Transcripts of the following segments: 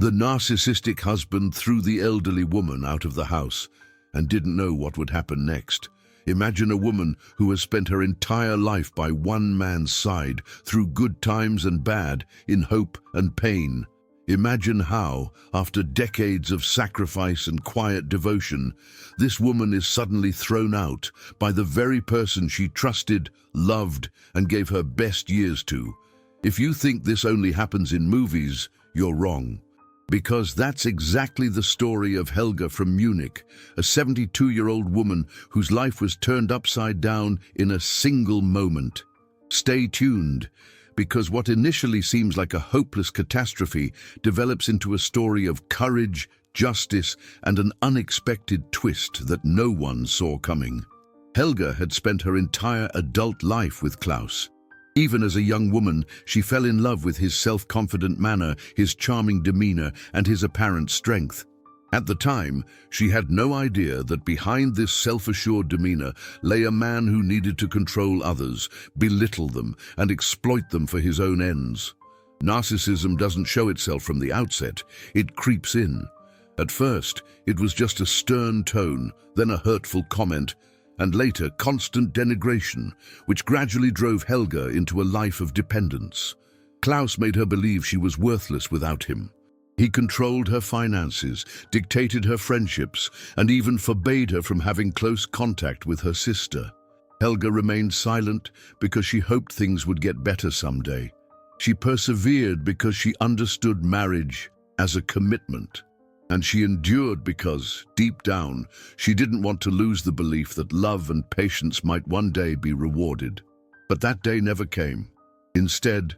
The narcissistic husband threw the elderly woman out of the house and didn't know what would happen next. Imagine a woman who has spent her entire life by one man's side, through good times and bad, in hope and pain. Imagine how, after decades of sacrifice and quiet devotion, this woman is suddenly thrown out by the very person she trusted, loved, and gave her best years to. If you think this only happens in movies, you're wrong. Because that's exactly the story of Helga from Munich, a 72-year-old woman whose life was turned upside down in a single moment. Stay tuned, because what initially seems like a hopeless catastrophe develops into a story of courage, justice, and an unexpected twist that no one saw coming. Helga had spent her entire adult life with Klaus. Even as a young woman, she fell in love with his self-confident manner, his charming demeanor, and his apparent strength. At the time, she had no idea that behind this self-assured demeanor lay a man who needed to control others, belittle them, and exploit them for his own ends. Narcissism doesn't show itself from the outset, it creeps in. At first, it was just a stern tone, then a hurtful comment, and later constant denigration, which gradually drove Helga into a life of dependence. Klaus made her believe she was worthless without him. He controlled her finances, dictated her friendships, and even forbade her from having close contact with her sister. Helga remained silent because she hoped things would get better someday. She persevered because she understood marriage as a commitment. And she endured because, deep down, she didn't want to lose the belief that love and patience might one day be rewarded. But that day never came. Instead,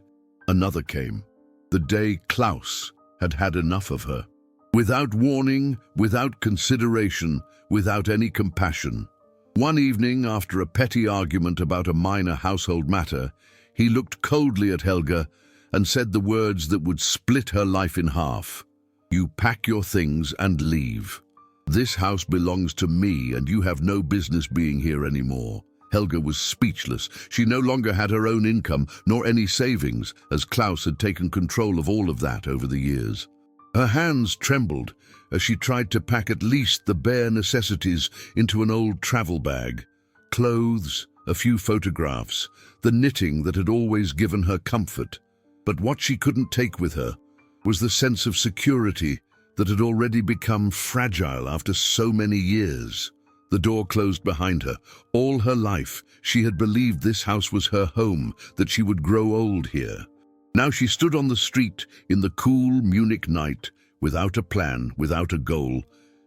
another came. The day Klaus had had enough of her. Without warning, without consideration, without any compassion. One evening, after a petty argument about a minor household matter, he looked coldly at Helga and said the words that would split her life in half. "You pack your things and leave. This house belongs to me and you have no business being here anymore." Helga was speechless. She no longer had her own income nor any savings, as Klaus had taken control of all of that over the years. Her hands trembled as she tried to pack at least the bare necessities into an old travel bag. Clothes, a few photographs, the knitting that had always given her comfort. But what she couldn't take with her was the sense of security that had already become fragile after so many years. The door closed behind her. All her life, she had believed this house was her home, that she would grow old here. Now she stood on the street in the cool Munich night, without a plan, without a goal,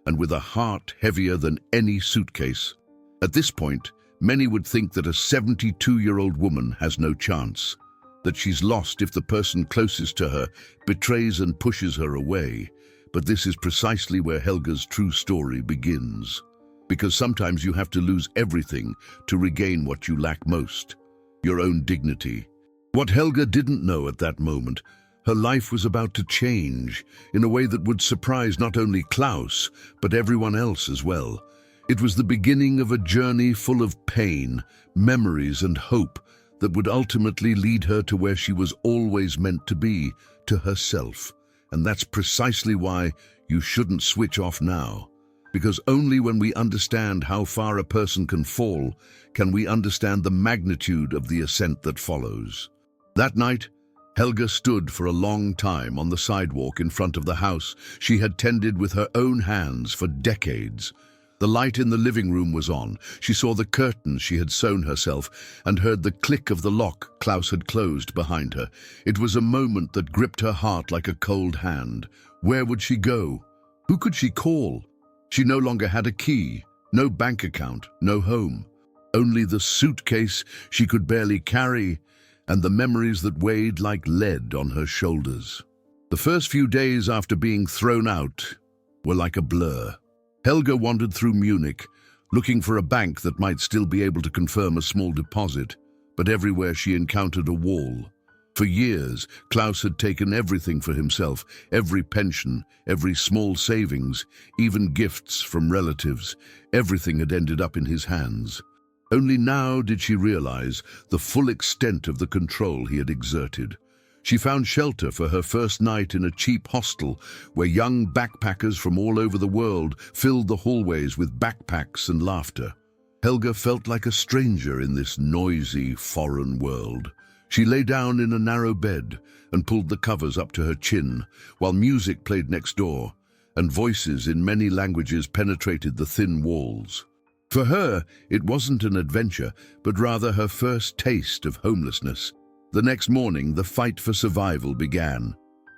and with a heart heavier than any suitcase. At this point, many would think that a 72-year-old woman has no chance, that she's lost if the person closest to her betrays and pushes her away. But this is precisely where Helga's true story begins. Because sometimes you have to lose everything to regain what you lack most, your own dignity. What Helga didn't know at that moment, her life was about to change in a way that would surprise not only Klaus, but everyone else as well. It was the beginning of a journey full of pain, memories, and hope that would ultimately lead her to where she was always meant to be, to herself. And that's precisely why you shouldn't switch off now. Because only when we understand how far a person can fall, can we understand the magnitude of the ascent that follows. That night, Helga stood for a long time on the sidewalk in front of the house she had tended with her own hands for decades. The light in the living room was on. She saw the curtains she had sewn herself and heard the click of the lock Klaus had closed behind her. It was a moment that gripped her heart like a cold hand. Where would she go? Who could she call? She no longer had a key, no bank account, no home. Only the suitcase she could barely carry and the memories that weighed like lead on her shoulders. The first few days after being thrown out were like a blur. Helga wandered through Munich, looking for a bank that might still be able to confirm a small deposit, but everywhere she encountered a wall. For years, Klaus had taken everything for himself, every pension, every small savings, even gifts from relatives. Everything had ended up in his hands. Only now did she realize the full extent of the control he had exerted. She found shelter for her first night in a cheap hostel where young backpackers from all over the world filled the hallways with backpacks and laughter. Helga felt like a stranger in this noisy, foreign world. She lay down in a narrow bed and pulled the covers up to her chin while music played next door and voices in many languages penetrated the thin walls. For her, it wasn't an adventure, but rather her first taste of homelessness. The next morning, the fight for survival began.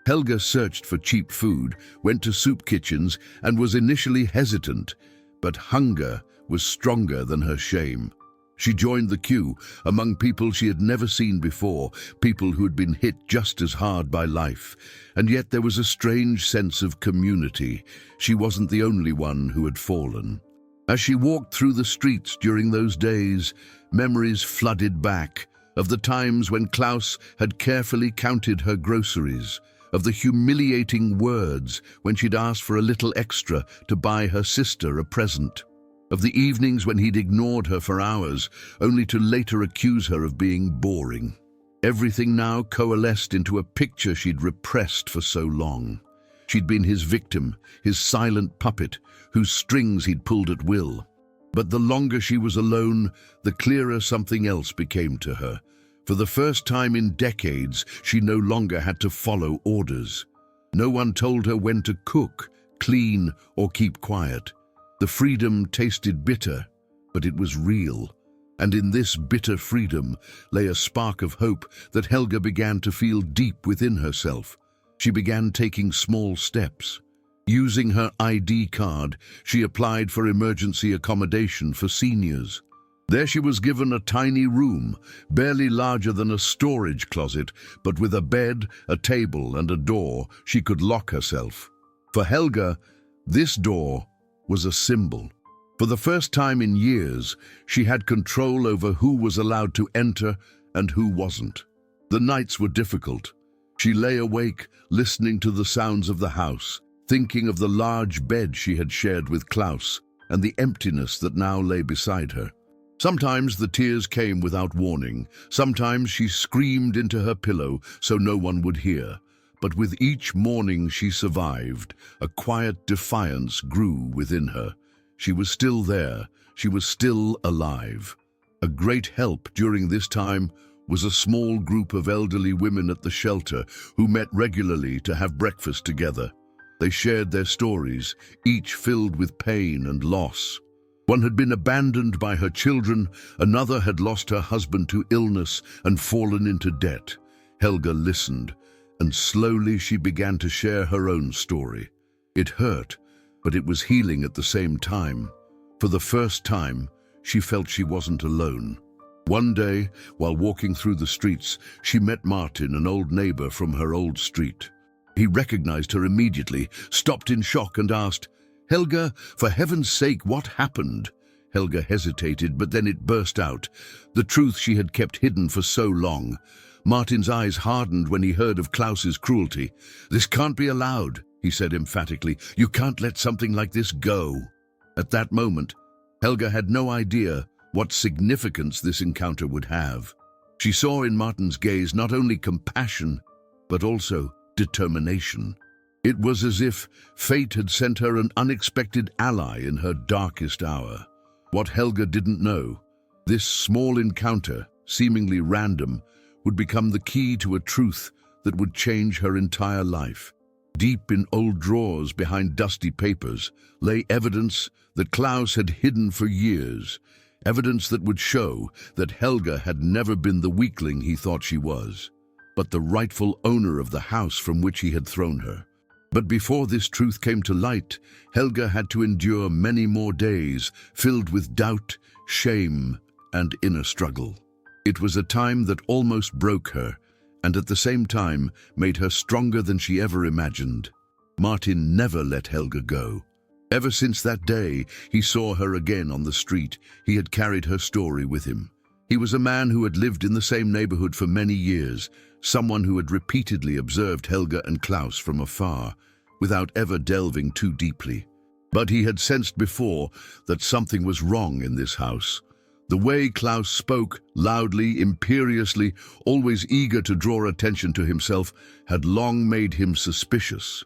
Helga searched for cheap food, went to soup kitchens, and was initially hesitant, but hunger was stronger than her shame. She joined the queue among people she had never seen before, people who had been hit just as hard by life. And yet there was a strange sense of community. She wasn't the only one who had fallen. As she walked through the streets during those days, memories flooded back of the times when Klaus had carefully counted her groceries, of the humiliating words when she'd asked for a little extra to buy her sister a present, of the evenings when he'd ignored her for hours, only to later accuse her of being boring. Everything now coalesced into a picture she'd repressed for so long. She'd been his victim, his silent puppet, whose strings he'd pulled at will. But the longer she was alone, the clearer something else became to her. For the first time in decades, she no longer had to follow orders. No one told her when to cook, clean, or keep quiet. The freedom tasted bitter, but it was real. And in this bitter freedom lay a spark of hope that Helga began to feel deep within herself. She began taking small steps. Using her ID card, she applied for emergency accommodation for seniors. There she was given a tiny room, barely larger than a storage closet, but with a bed, a table, and a door she could lock herself. For Helga, this door was a symbol. For the first time in years, she had control over who was allowed to enter and who wasn't. The nights were difficult. She lay awake, listening to the sounds of the house, thinking of the large bed she had shared with Klaus and the emptiness that now lay beside her. Sometimes the tears came without warning. Sometimes she screamed into her pillow so no one would hear. But with each morning she survived, a quiet defiance grew within her. She was still there. She was still alive. A great help during this time was a small group of elderly women at the shelter who met regularly to have breakfast together. They shared their stories, each filled with pain and loss. One had been abandoned by her children, another had lost her husband to illness and fallen into debt. Helga listened, and slowly she began to share her own story. It hurt, but it was healing at the same time. For the first time, she felt she wasn't alone. One day, while walking through the streets, she met Martin, an old neighbor from her old street. He recognized her immediately, stopped in shock and asked, "Helga, for heaven's sake, what happened?" Helga hesitated, but then it burst out, the truth she had kept hidden for so long. Martin's eyes hardened when he heard of Klaus's cruelty. "This can't be allowed," he said emphatically. "You can't let something like this go." At that moment, Helga had no idea what significance this encounter would have. She saw in Martin's gaze not only compassion, but also determination. It was as if fate had sent her an unexpected ally in her darkest hour. What Helga didn't know, this small encounter, seemingly random, would become the key to a truth that would change her entire life. Deep in old drawers behind dusty papers lay evidence that Klaus had hidden for years, evidence that would show that Helga had never been the weakling he thought she was, but the rightful owner of the house from which he had thrown her. But before this truth came to light, Helga had to endure many more days filled with doubt, shame, and inner struggle. It was a time that almost broke her, and at the same time made her stronger than she ever imagined. Martin never let Helga go. Ever since that day, he saw her again on the street. He had carried her story with him. He was a man who had lived in the same neighborhood for many years, someone who had repeatedly observed Helga and Klaus from afar, without ever delving too deeply. But he had sensed before that something was wrong in this house. The way Klaus spoke, loudly, imperiously, always eager to draw attention to himself, had long made him suspicious.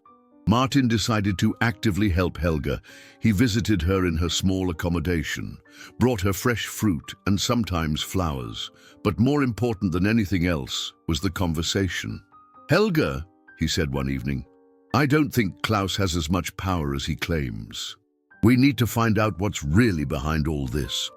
Martin decided to actively help Helga. He visited her in her small accommodation, brought her fresh fruit and sometimes flowers. But more important than anything else was the conversation. "Helga," he said one evening, "I don't think Klaus has as much power as he claims. We need to find out what's really behind all this."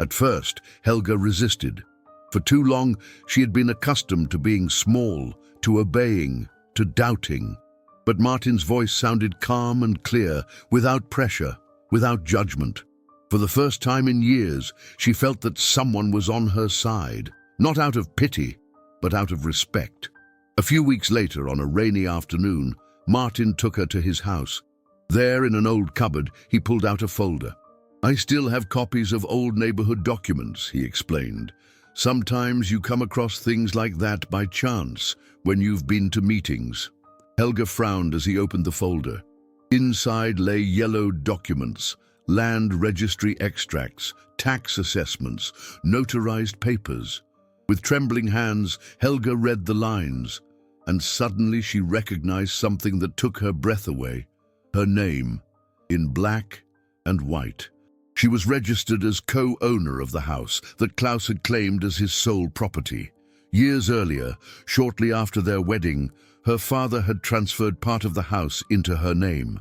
At first, Helga resisted. For too long, she had been accustomed to being small, to obeying, to doubting. But Martin's voice sounded calm and clear, without pressure, without judgment. For the first time in years, she felt that someone was on her side, not out of pity, but out of respect. A few weeks later, on a rainy afternoon, Martin took her to his house. There, in an old cupboard, he pulled out a folder. "I still have copies of old neighborhood documents," he explained. "Sometimes you come across things like that by chance when you've been to meetings." Helga frowned as he opened the folder. Inside lay yellowed documents, land registry extracts, tax assessments, notarized papers. With trembling hands, Helga read the lines, and suddenly she recognized something that took her breath away. Her name, in black and white. She was registered as co-owner of the house that Klaus had claimed as his sole property. Years earlier, shortly after their wedding, her father had transferred part of the house into her name,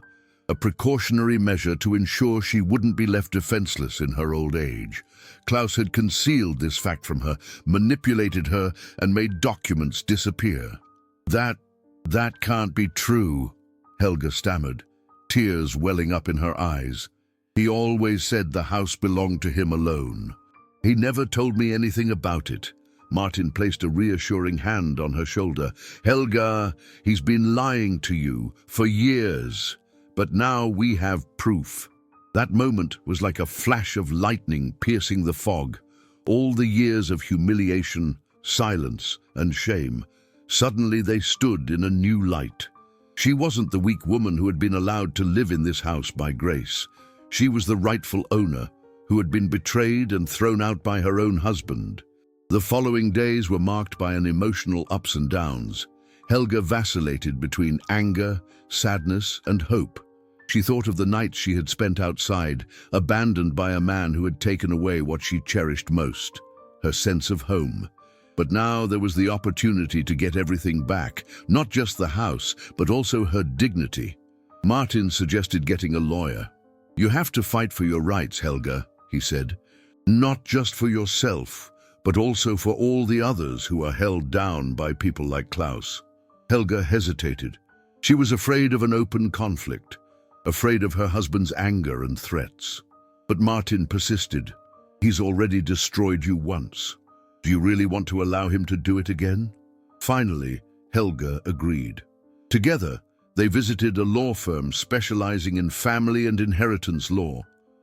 a precautionary measure to ensure she wouldn't be left defenseless in her old age. Klaus had concealed this fact from her, manipulated her, and made documents disappear. That can't be true," Helga stammered, tears welling up in her eyes. "He always said the house belonged to him alone. He never told me anything about it." Martin placed a reassuring hand on her shoulder. "Helga, he's been lying to you for years, but now we have proof." That moment was like a flash of lightning piercing the fog. All the years of humiliation, silence, and shame, suddenly they stood in a new light. She wasn't the weak woman who had been allowed to live in this house by grace. She was the rightful owner, who had been betrayed and thrown out by her own husband. The following days were marked by an emotional ups and downs. Helga vacillated between anger, sadness, and hope. She thought of the nights she had spent outside, abandoned by a man who had taken away what she cherished most, her sense of home. But now there was the opportunity to get everything back, not just the house, but also her dignity. Martin suggested getting a lawyer. "You have to fight for your rights, Helga," he said. "Not just for yourself, but also for all the others who are held down by people like Klaus." Helga hesitated. She was afraid of an open conflict, afraid of her husband's anger and threats. But Martin persisted. "He's already destroyed you once. Do you really want to allow him to do it again?" Finally, Helga agreed. Together, they visited a law firm specializing in family and inheritance law.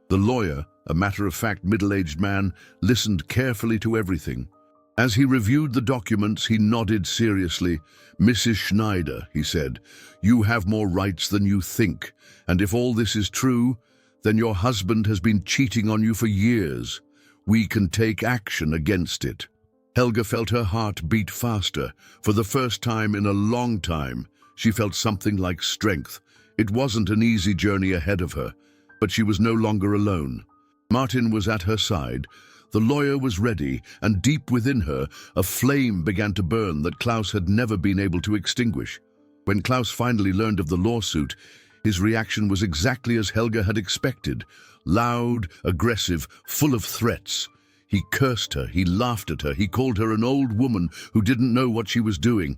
The lawyer, a matter-of-fact middle-aged man, listened carefully to everything. As he reviewed the documents, he nodded seriously. "Mrs. Schneider," he said, "you have more rights than you think, and if all this is true, then your husband has been cheating on you for years. We can take action against it." Helga felt her heart beat faster. For the first time in a long time, she felt something like strength. It wasn't an easy journey ahead of her, but she was no longer alone. Martin was at her side. The lawyer was ready, and deep within her, a flame began to burn that Klaus had never been able to extinguish. When Klaus finally learned of the lawsuit, his reaction was exactly as Helga had expected. Loud, aggressive, full of threats. He cursed her, he laughed at her, he called her an old woman who didn't know what she was doing.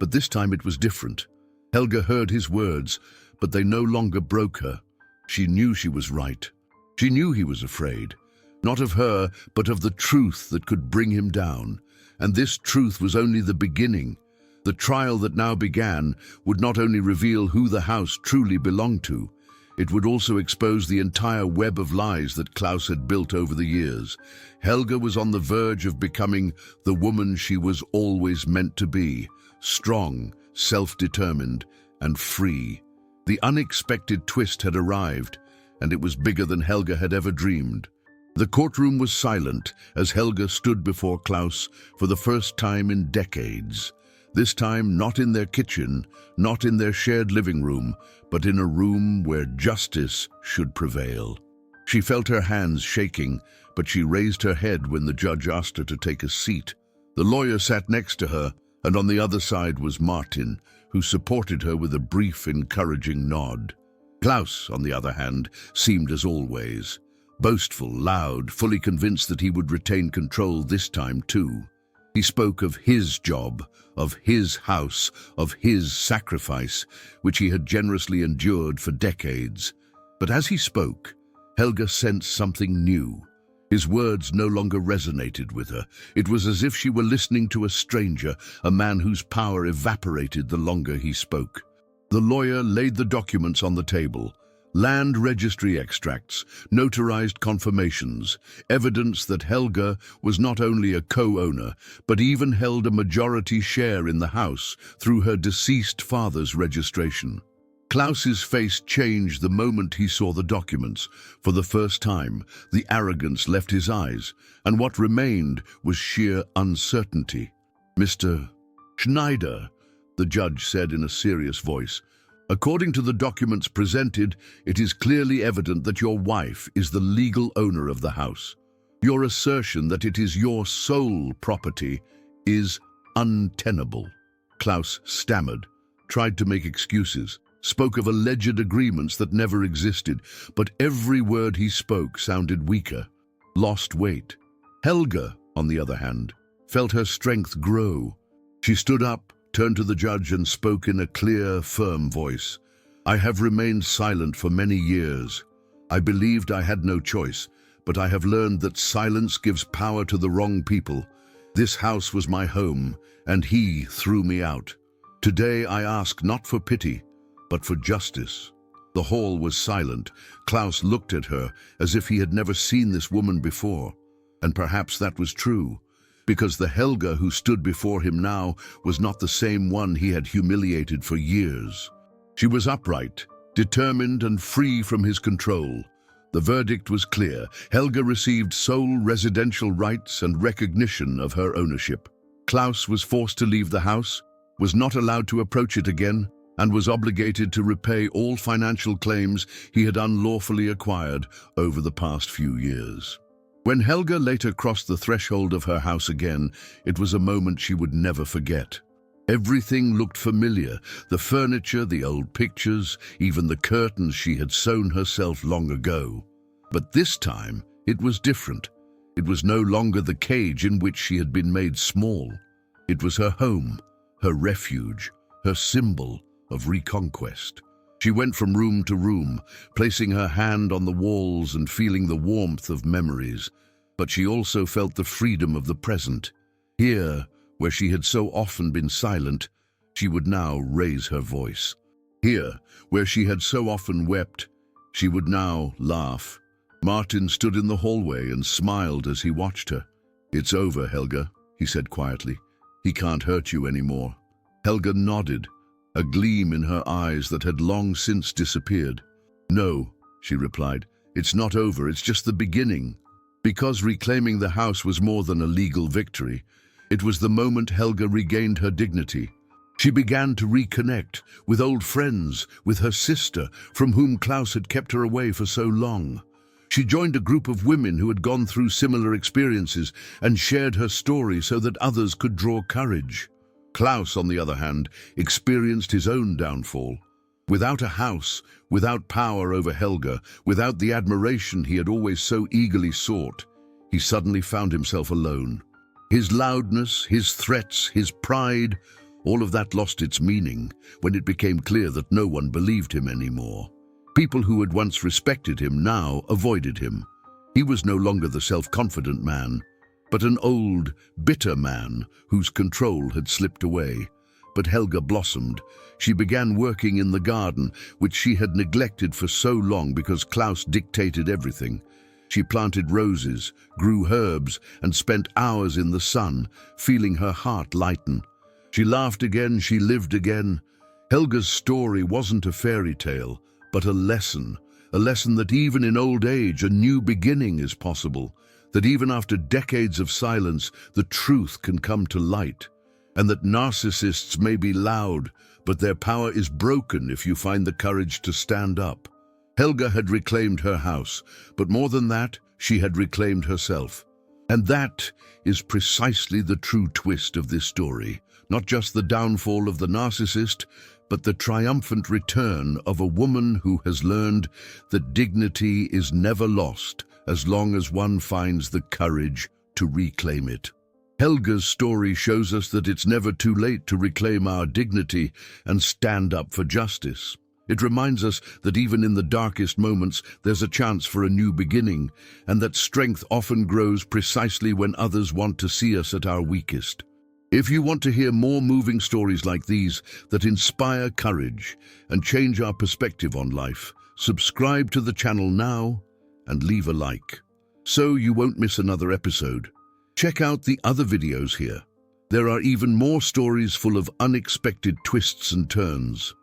But this time it was different. Helga heard his words, but they no longer broke her. She knew she was right. She knew he was afraid. Not of her, but of the truth that could bring him down. And this truth was only the beginning. The trial that now began would not only reveal who the house truly belonged to, it would also expose the entire web of lies that Klaus had built over the years. Helga was on the verge of becoming the woman she was always meant to be, strong, self-determined, and free. The unexpected twist had arrived, and it was bigger than Helga had ever dreamed. The courtroom was silent as Helga stood before Klaus for the first time in decades. This time not in their kitchen, not in their shared living room, but in a room where justice should prevail. She felt her hands shaking, but she raised her head when the judge asked her to take a seat. The lawyer sat next to her, and on the other side was Martin, who supported her with a brief, encouraging nod. Klaus, on the other hand, seemed as always, boastful, loud, fully convinced that he would retain control this time too. He spoke of his job, of his house, of his sacrifice, which he had generously endured for decades. But as he spoke, Helga sensed something new. His words no longer resonated with her. It was as if she were listening to a stranger, a man whose power evaporated the longer he spoke. The lawyer laid the documents on the table. Land registry extracts, notarized confirmations, evidence that Helga was not only a co-owner, but even held a majority share in the house through her deceased father's registration. Klaus's face changed the moment he saw the documents. For the first time, the arrogance left his eyes, and what remained was sheer uncertainty. "Mr. Schneider," the judge said in a serious voice, "according to the documents presented, it is clearly evident that your wife is the legal owner of the house. Your assertion that it is your sole property is untenable." Klaus stammered, tried to make excuses, spoke of alleged agreements that never existed, but every word he spoke sounded weaker, lost weight. Helga, on the other hand, felt her strength grow. She stood up, turned to the judge and spoke in a clear, firm voice. "I have remained silent for many years. I believed I had no choice, but I have learned that silence gives power to the wrong people. This house was my home, and he threw me out. Today I ask not for pity, but for justice." The hall was silent. Klaus looked at her as if he had never seen this woman before. And perhaps that was true, because the Helga who stood before him now was not the same one he had humiliated for years. She was upright, determined and free from his control. The verdict was clear. Helga received sole residential rights and recognition of her ownership. Klaus was forced to leave the house, was not allowed to approach it again, and was obligated to repay all financial claims he had unlawfully acquired over the past few years. When Helga later crossed the threshold of her house again, it was a moment she would never forget. Everything looked familiar, the furniture, the old pictures, even the curtains she had sewn herself long ago. But this time, it was different. It was no longer the cage in which she had been made small. It was her home, her refuge, her symbol of reconquest. She went from room to room, placing her hand on the walls and feeling the warmth of memories. But she also felt the freedom of the present. Here, where she had so often been silent, she would now raise her voice. Here, where she had so often wept, she would now laugh. Martin stood in the hallway and smiled as he watched her. "It's over, Helga," he said quietly. "He can't hurt you anymore." Helga nodded, a gleam in her eyes that had long since disappeared. "No," she replied, "it's not over, it's just the beginning." Because reclaiming the house was more than a legal victory, it was the moment Helga regained her dignity. She began to reconnect with old friends, with her sister, from whom Klaus had kept her away for so long. She joined a group of women who had gone through similar experiences and shared her story so that others could draw courage. Klaus, on the other hand, experienced his own downfall. Without a house, without power over Helga, without the admiration he had always so eagerly sought, he suddenly found himself alone. His loudness, his threats, his pride, all of that lost its meaning when it became clear that no one believed him anymore. People who had once respected him now avoided him. He was no longer the self-confident man, but an old, bitter man whose control had slipped away. But Helga blossomed. She began working in the garden, which she had neglected for so long because Klaus dictated everything. She planted roses, grew herbs, and spent hours in the sun, feeling her heart lighten. She laughed again, she lived again. Helga's story wasn't a fairy tale, but a a lesson that even in old age a new beginning is possible, that even after decades of silence the truth can come to light, and that narcissists may be loud, but their power is broken if you find the courage to stand up. Helga had reclaimed her house, but more than that, she had reclaimed herself. And that is precisely the true twist of this story. Not just the downfall of the narcissist, but the triumphant return of a woman who has learned that dignity is never lost as long as one finds the courage to reclaim it. Helga's story shows us that it's never too late to reclaim our dignity and stand up for justice. It reminds us that even in the darkest moments, there's a chance for a new beginning, and that strength often grows precisely when others want to see us at our weakest. If you want to hear more moving stories like these that inspire courage and change our perspective on life, subscribe to the channel now and leave a like, so you won't miss another episode. Check out the other videos here. There are even more stories full of unexpected twists and turns.